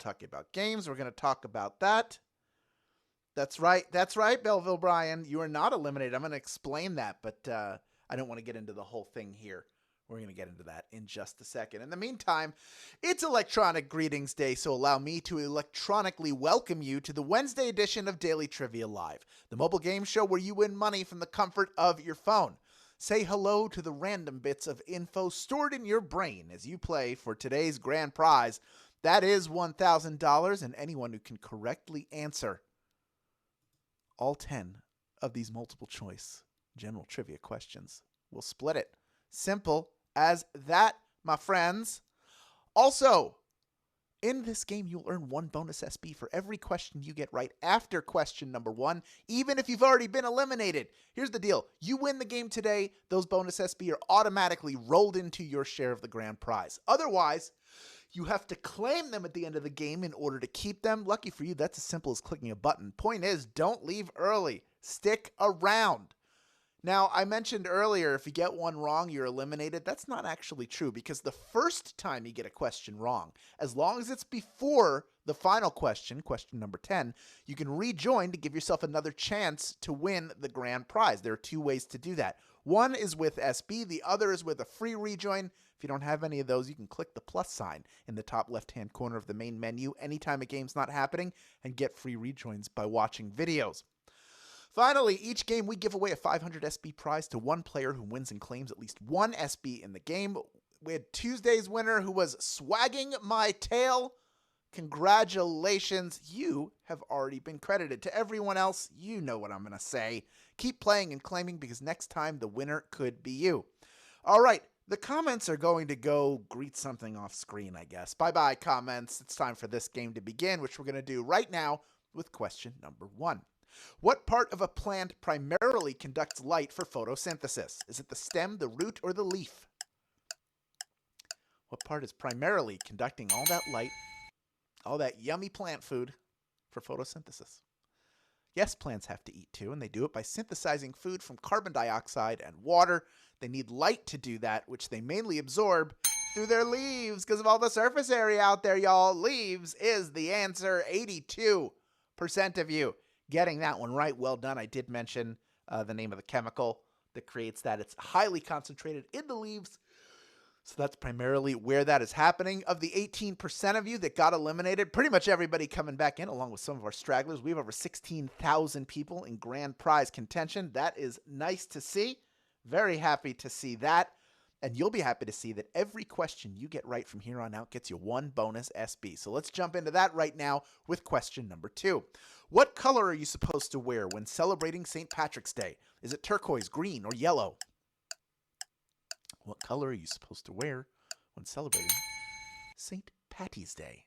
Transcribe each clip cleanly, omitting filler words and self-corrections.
talking about games. We're going to talk about that. That's right, Belleville Brian. You are not eliminated. I'm going to explain that, but I don't want to get into the whole thing here. We're going to get into that in just a second. In the meantime, it's Electronic Greetings Day, so allow me to electronically welcome you to the Wednesday edition of Daily Trivia Live, the mobile game show where you win money from the comfort of your phone. Say hello to the random bits of info stored in your brain as you play for today's grand prize. That is $1,000, and anyone who can correctly answer all 10 of these multiple choice general trivia questions will split it. Simple as that, my friends. Also, in this game, you'll earn 1 bonus SB for every question you get right after question number 1, even if you've already been eliminated. Here's the deal. You win the game today, those bonus SB are automatically rolled into your share of the grand prize. Otherwise, you have to claim them at the end of the game in order to keep them. Lucky for you, that's as simple as clicking a button. Point is, don't leave early. Stick around. Now, I mentioned earlier, if you get one wrong, you're eliminated. That's not actually true because the first time you get a question wrong, as long as it's before the final question, question number 10, you can rejoin to give yourself another chance to win the grand prize. There are 2 ways to do that. One is with SB, the other is with a free rejoin. If you don't have any of those, you can click the plus sign in the top left-hand corner of the main menu anytime a game's not happening and get free rejoins by watching videos. Finally, each game we give away a 500 SB prize to one player who wins and claims at least 1 SB in the game. We had Tuesday's winner who was Swagging My Tail. Congratulations, you have already been credited. To everyone else, you know what I'm going to say. Keep playing and claiming because next time the winner could be you. All right, the comments are going to go greet something off screen, I guess. Bye-bye, comments. It's time for this game to begin, which we're going to do right now with question number 1. What part of a plant primarily conducts light for photosynthesis? Is it the stem, the root, or the leaf? What part is primarily conducting all that light, all that yummy plant food for photosynthesis? Yes, plants have to eat too, and they do it by synthesizing food from carbon dioxide and water. They need light to do that, which they mainly absorb through their leaves because of all the surface area out there, y'all. Leaves is the answer. 82% of you getting that one right. Well done. I did mention the name of the chemical that creates that. It's highly concentrated in the leaves. So that's primarily where that is happening. Of the 18% of you that got eliminated, pretty much everybody coming back in, along with some of our stragglers. We have over 16,000 people in grand prize contention. That is nice to see. Very happy to see that. And you'll be happy to see that every question you get right from here on out gets you 1 bonus SB. So let's jump into that right now with question number 2. What color are you supposed to wear when celebrating St. Patrick's Day? Is it turquoise, green, or yellow? What color are you supposed to wear when celebrating St. Patty's Day?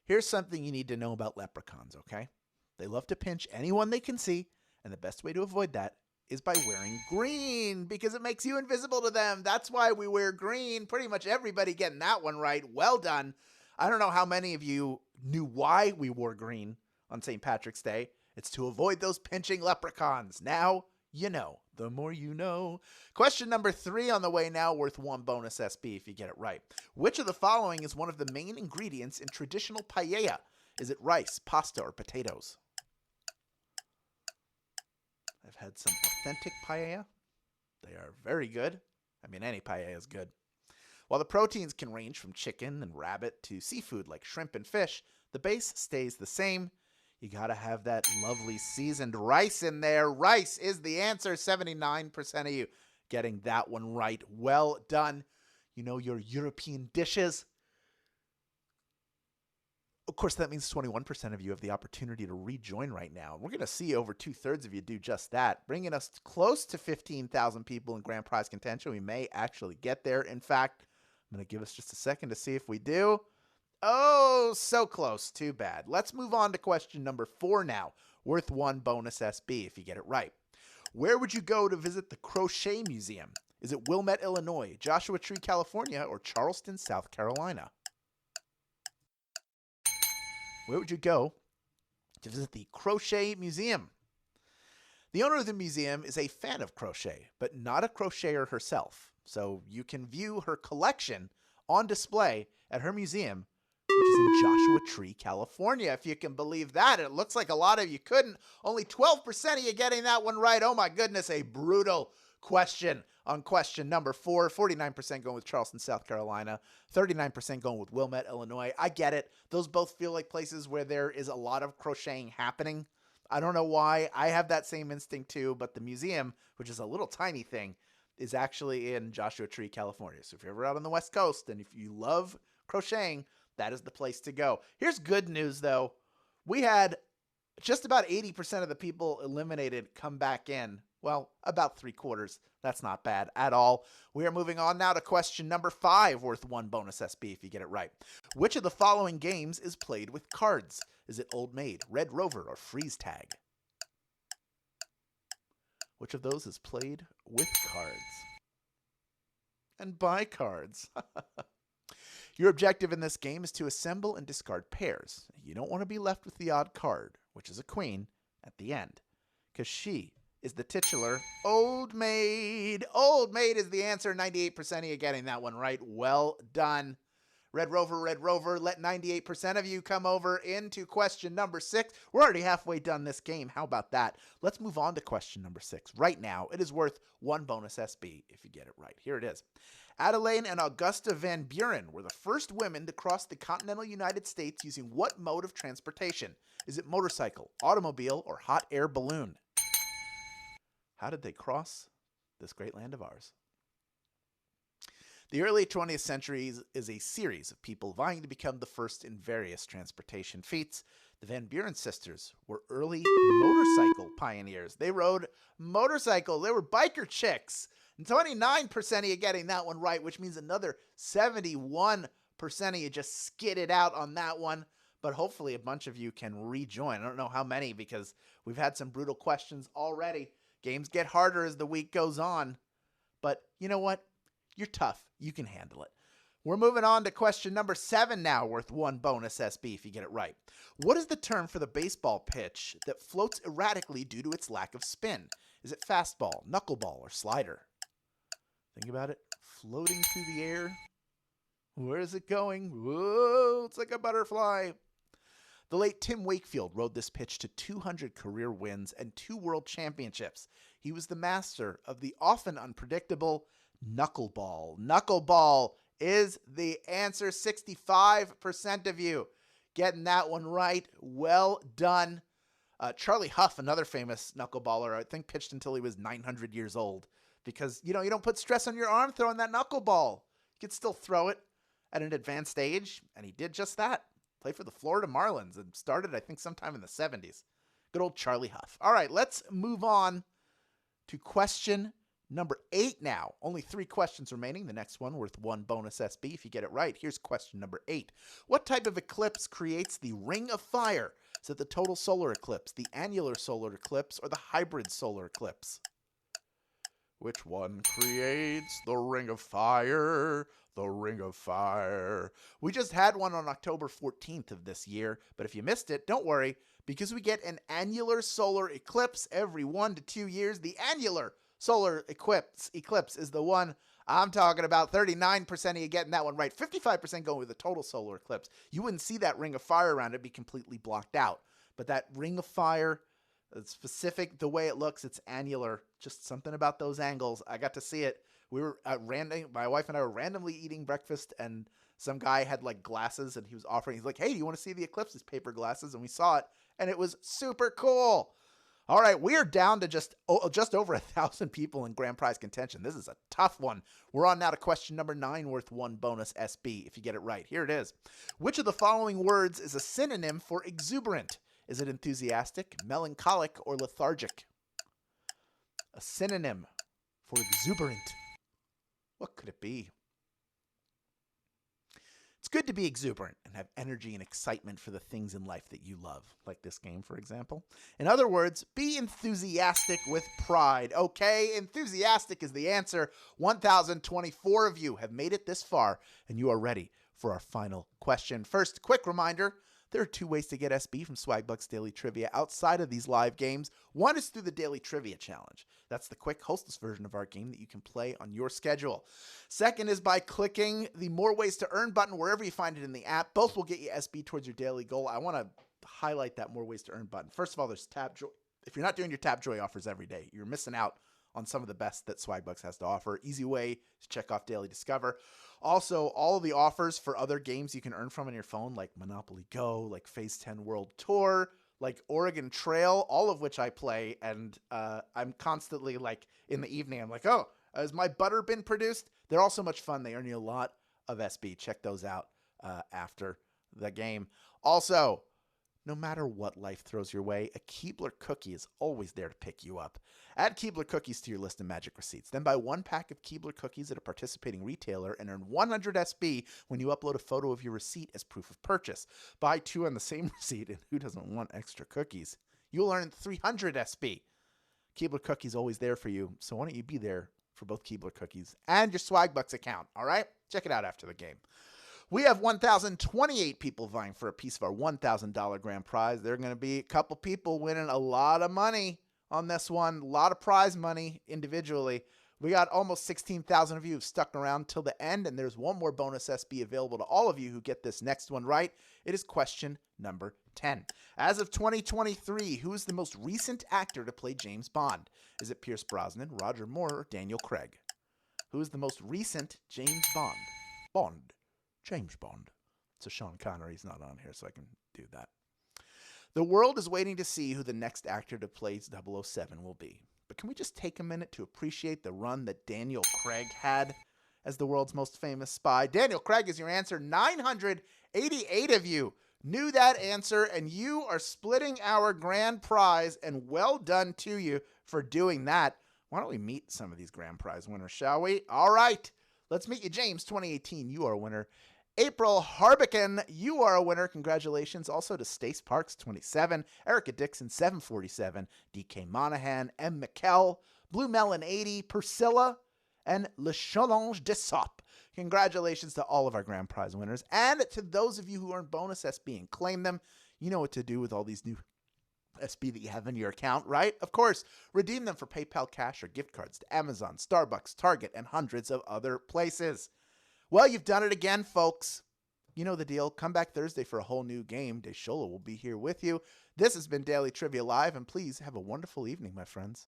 Here's something you need to know about leprechauns, okay? They love to pinch anyone they can see, and the best way to avoid that is by wearing green because it makes you invisible to them. That's why we wear green. Pretty much everybody getting that one right. Well done. I don't know how many of you knew why we wore green on St. Patrick's Day. It's to avoid those pinching leprechauns. Now you know. The more you know. Question number 3 on the way now, worth 1 bonus SB if you get it right. Which of the following is one of the main ingredients in traditional paella? Is it rice, pasta, or potatoes? I've had some authentic paella. They are very good. I mean, any paella is good. While the proteins can range from chicken and rabbit to seafood like shrimp and fish, the base stays the same. You gotta have that lovely seasoned rice in there. Rice is the answer. 79% of you getting that one right. Well done. You know your European dishes. Of course, that means 21% of you have the opportunity to rejoin right now. We're going to see over 2/3 of you do just that, bringing us close to 15,000 people in grand prize contention. We may actually get there. In fact, I'm going to give us just a second to see if we do. Oh, so close. Too bad. Let's move on to question number 4 now, worth 1 bonus SB if you get it right. Where would you go to visit the Crochet Museum? Is it Wilmette, Illinois, Joshua Tree, California, or Charleston, South Carolina? Where would you go to visit the Crochet Museum? The owner of the museum is a fan of crochet, but not a crocheter herself. So you can view her collection on display at her museum which is in Joshua Tree, California. If you can believe that, it looks like a lot of you couldn't. Only 12% of you getting that one right. Oh my goodness, a brutal question on question number 4. 49% going with Charleston, South Carolina. 39% going with Wilmette, Illinois. I get it. Those both feel like places where there is a lot of crocheting happening. I don't know why. I have that same instinct too, but the museum, which is a little tiny thing, is actually in Joshua Tree, California. So if you're ever out on the West Coast and if you love crocheting, that is the place to go. Here's good news, though. We had just about 80% of the people eliminated come back in. Well, about 3/4. That's not bad at all. We are moving on now to question number 5, worth 1 bonus SB if you get it right. Which of the following games is played with cards? Is it Old Maid, Red Rover, or Freeze Tag? Which of those is played with cards? And by cards. Your objective in this game is to assemble and discard pairs. You don't want to be left with the odd card, which is a queen, at the end, because she is the titular Old Maid. Old Maid is the answer. 98% of you getting that one right. Well done. Red Rover, let 98% of you come over into question number 6. We're already halfway done this game. How about that? Let's move on to question number 6. Right now, it is worth 1 bonus SB if you get it right. Here it is. Adelaide and Augusta Van Buren were the first women to cross the continental United States using what mode of transportation? Is it motorcycle, automobile, or hot air balloon? How did they cross this great land of ours? The early 20th century is a series of people vying to become the first in various transportation feats. The Van Buren sisters were early motorcycle pioneers. They rode motorcycle. They were biker chicks. And 29% of you getting that one right, which means another 71% of you just skidded out on that one. But hopefully a bunch of you can rejoin. I don't know how many because we've had some brutal questions already. Games get harder as the week goes on. But you know what? You're tough. You can handle it. We're moving on to question number 7 now, worth 1 bonus SB if you get it right. What is the term for the baseball pitch that floats erratically due to its lack of spin? Is it fastball, knuckleball, or slider? Think about it. Floating through the air. Where is it going? Whoa, it's like a butterfly. The late Tim Wakefield rode this pitch to 200 career wins and 2 world championships. He was the master of the often unpredictable knuckleball. Knuckleball is the answer. 65% of you getting that one right. Well done. Charlie Huff, another famous knuckleballer, I think pitched until he was 900 years old because, you don't put stress on your arm throwing that knuckleball. You could still throw it at an advanced age, and he did just that. Played for the Florida Marlins and started, I think, sometime in the 70s. Good old Charlie Huff. All right, let's move on to question number 8 now. Only 3 questions remaining. The next one worth 1 bonus SB if you get it right. Here's question number 8. What type of eclipse creates the ring of fire? Is it the total solar eclipse, the annular solar eclipse, or the hybrid solar eclipse? Which one creates the ring of fire? The ring of fire. We just had one on October 14th of this year, but if you missed it, don't worry, because we get an annular solar eclipse every 1 to 2 years. The annular solar eclipse is the one I'm talking about. 39% of you getting that one right. 55% going with the total solar eclipse. You wouldn't see that ring of fire around it. It'd be completely blocked out. But that ring of fire, it's specific the way it looks. It's annular. Just something about those angles. I got to see it. We were my wife and I were randomly eating breakfast, and some guy had like glasses, and he was offering. He's like, "Hey, do you want to see the eclipse?" His paper glasses, and we saw it, and it was super cool. All right, we are down to just over 1,000 people in grand prize contention. This is a tough one. We're on now to question number 9, worth 1 bonus SB if you get it right. Here it is. Which of the following words is a synonym for exuberant? Is it enthusiastic, melancholic, or lethargic? A synonym for exuberant. What could it be? It's good to be exuberant and have energy and excitement for the things in life that you love, like this game, for example. In other words, be enthusiastic with pride. Okay, enthusiastic is the answer. 1,024 of you have made it this far, and you are ready for our final question. First, quick reminder There are 2 ways to get SB from Swagbucks Daily Trivia outside of these live games. One is through the Daily Trivia Challenge. That's the quick, hostless version of our game that you can play on your schedule. Second is by clicking the More Ways to Earn button wherever you find it in the app. Both will get you SB towards your daily goal. I want to highlight that More Ways to Earn button. First of all, there's Tab Joy. If you're not doing your Tab Joy offers every day, you're missing out on some of the best that Swagbucks has to offer. Easy way to check off Daily Discover. Also, all of the offers for other games you can earn from on your phone, like Monopoly Go, like Phase 10 World Tour, like Oregon Trail, all of which I play, and I'm constantly, like, in the evening, I'm like, oh, has my butter been produced? They're all so much fun. They earn you a lot of SB. Check those out after the game. Also, no matter what life throws your way, a Keebler cookie is always there to pick you up. Add Keebler cookies to your list of magic receipts. Then buy 1 pack of Keebler cookies at a participating retailer and earn 100 SB when you upload a photo of your receipt as proof of purchase. Buy 2 on the same receipt, and who doesn't want extra cookies? You'll earn 300 SB. Keebler cookies always there for you, so why don't you be there for both Keebler cookies and your Swagbucks account, all right? Check it out after the game. We have 1,028 people vying for a piece of our $1,000 grand prize. There are going to be a couple people winning a lot of money on this one, a lot of prize money individually. We got almost 16,000 of you who've stuck around till the end, and there's one more bonus SB available to all of you who get this next one right. It is question number 10. As of 2023, who is the most recent actor to play James Bond? Is it Pierce Brosnan, Roger Moore, or Daniel Craig? Who is the most recent James Bond? James Bond. So Sean Connery's not on here, so I can do that. The world is waiting to see who the next actor to play 007 will be. But can we just take a minute to appreciate the run that Daniel Craig had as the world's most famous spy? Daniel Craig is your answer. 988 of you knew that answer, and you are splitting our grand prize, and well done to you for doing that. Why don't we meet some of these grand prize winners, shall we? All right, let's meet you. James, 2018, you are a winner. April Harbican, you are a winner. Congratulations. Also to Stace Parks, 27. Erica Dixon, 747. DK Monahan, M. McKell, Blue Melon, 80. Priscilla, and Le Challenge de Sop. Congratulations to all of our grand prize winners. And to those of you who earn bonus SB and claim them, you know what to do with all these new SB that you have in your account, right? Of course, redeem them for PayPal cash or gift cards to Amazon, Starbucks, Target, and hundreds of other places. Well, you've done it again, folks. You know the deal. Come back Thursday for a whole new game. Deshola will be here with you. This has been Daily Trivia Live, and please have a wonderful evening, my friends.